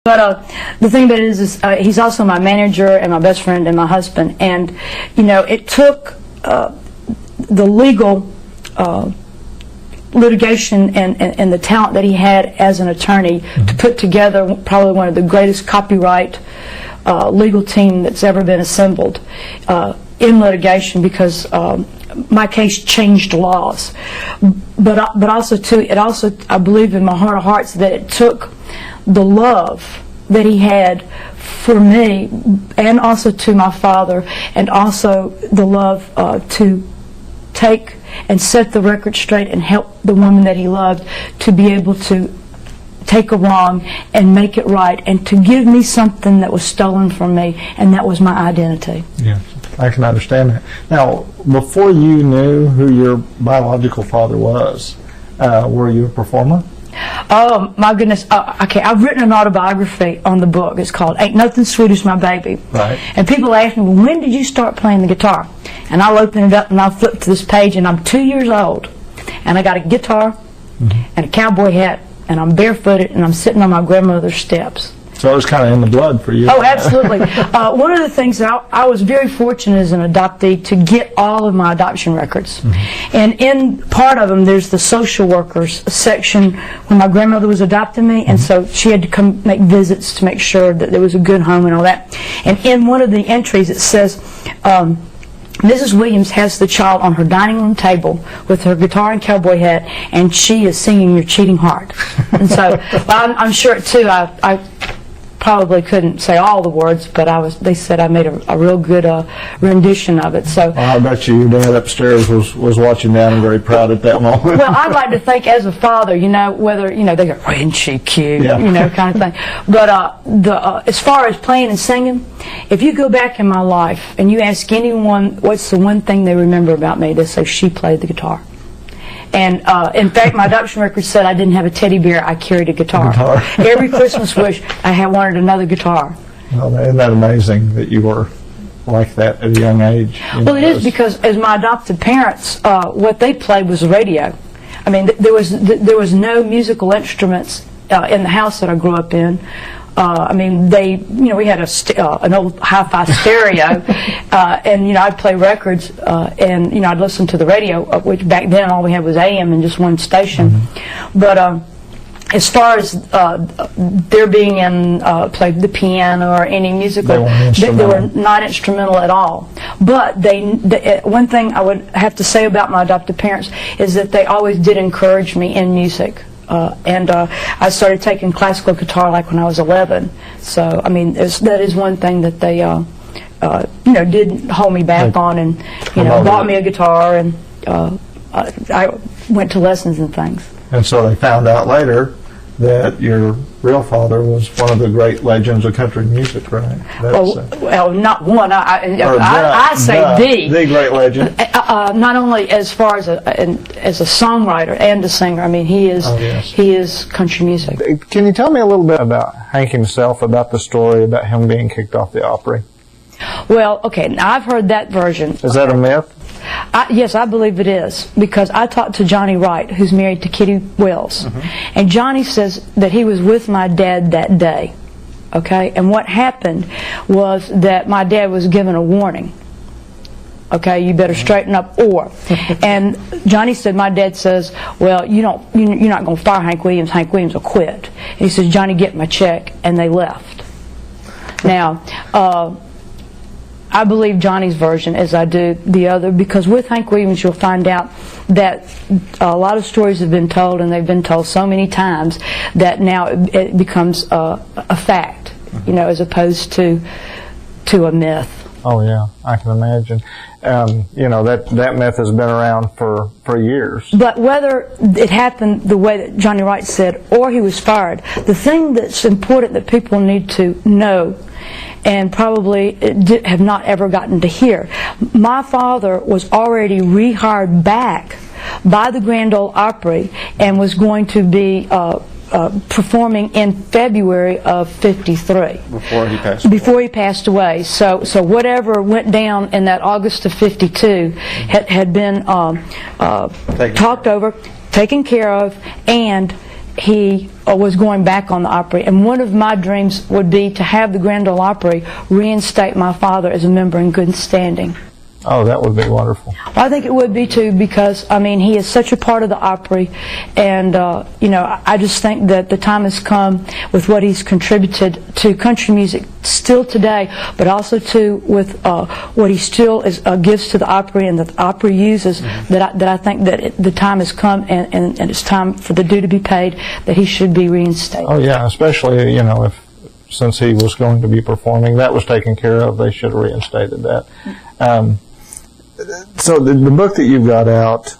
But the thing about it is he's also my manager and my best friend and my husband. And, you know, it took the legal litigation and the talent that he had as an attorney to put together probably one of the greatest copyright legal team that's ever been assembled in litigation, because my case changed laws. But also, too, I believe in my heart of hearts that it took the love that he had for me, and also to my father, and also the love to take and set the record straight and help the woman that he loved to be able to take a wrong and make it right, and to give me something that was stolen from me, and that was my identity. Yeah, I can understand that. Now, before you knew who your biological father was, were you a performer? Oh, my goodness. Okay, I've written an autobiography on the book. It's called Ain't Nothing Sweet as My Baby. Right. And people ask me, well, when did you start playing the guitar? And I'll open it up and I'll flip to this page, and I'm 2 years old. And I got a guitar and a cowboy hat, and I'm barefooted, and I'm sitting on my grandmother's steps. So it was kind of in the blood for you. Oh, absolutely. One of the things that I was very fortunate as an adoptee to get all of my adoption records. And in part of them, there's the social workers section when my grandmother was adopting me, and so she had to come make visits to make sure that there was a good home and all that. And in one of the entries it says, Mrs. Williams has the child on her dining room table with her guitar and cowboy hat, and she is singing Your Cheating Heart. And so I'm sure, too, I probably couldn't say all the words, but they said I made a real good rendition of it. So I bet you your dad upstairs was watching down and very proud at that moment. Well, I'd like to think as a father, you know, whether, you know, they go, isn't she cute, you know, kind of thing. But as far as playing and singing, if you go back in my life and you ask anyone what's the one thing they remember about me, they say she played the guitar. And in fact, my adoption record said I didn't have a teddy bear, I carried a guitar. Every Christmas wish, I wanted another guitar. Well, isn't that amazing that you were like that at a young age? Well, it is, because as my adopted parents, what they played was the radio. I mean, there was no musical instruments in the house that I grew up in. I mean, we had an old hi-fi stereo, and, you know, I'd play records, and, you know, I'd listen to the radio, which back then all we had was AM and just one station. But as far as there being played the piano or any musical, they were not instrumental at all. But one thing I would have to say about my adopted parents is that they always did encourage me in music. And I started taking classical guitar like when I was 11. So, I mean, that is one thing that they, you know, did hold me back on, and, you know, bought me a guitar, and I went to lessons and things. And so they found out later that your real father was one of the great legends of country music, right? Well, not one. I say the great legend. Not only as far as a songwriter and a singer. I mean, he is country music. Can you tell me a little bit about Hank himself, about the story about him being kicked off the Opry? Well, okay, now I've heard that version. Is that a myth? Yes, I believe it is, because I talked to Johnny Wright, who's married to Kitty Wells, and Johnny says that he was with my dad that day, okay? And what happened was that my dad was given a warning, okay? You better straighten up, and Johnny said, my dad says, well, you're not going to fire Hank Williams. Hank Williams will quit. And he says, Johnny, get my check, and they left. Now, I believe Johnny's version as I do the other, because with Hank Williams you'll find out that a lot of stories have been told, and they've been told so many times that now it becomes a fact, you know, as opposed to a myth. Oh yeah, I can imagine. You know, that myth has been around for years. But whether it happened the way that Johnny Wright said, or he was fired, the thing that's important that people need to know, and probably have not ever gotten to hear, my father was already rehired back by the Grand Ole Opry and was going to be performing in February of *53. Before he passed away. So whatever went down in that August of '52 had been talked over, taken care of, and he was going back on the Opry. And one of my dreams would be to have the Grand Ole Opry reinstate my father as a member in good standing. Oh, that would be wonderful. I think it would be too, because I mean, he is such a part of the Opry, and you know, I just think that the time has come with what he's contributed to country music still today, but also too with what he still gives to the Opry and that the Opry uses. That I think that the time has come, and it's time for the due to be paid. That he should be reinstated. Oh yeah, especially, you know, since he was going to be performing, that was taken care of. They should have reinstated that. So the book that you've got out,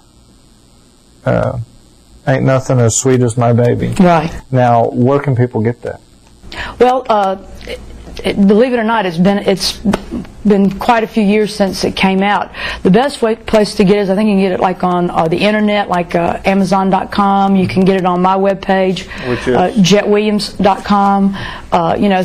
Ain't Nothing as Sweet as My Baby. Right. Now, where can people get that? Well, believe it or not, it's been quite a few years since it came out. The best place to get it is, I think you can get it like on the internet, like Amazon.com. You can get it on my webpage, which is JettWilliams.com. You know.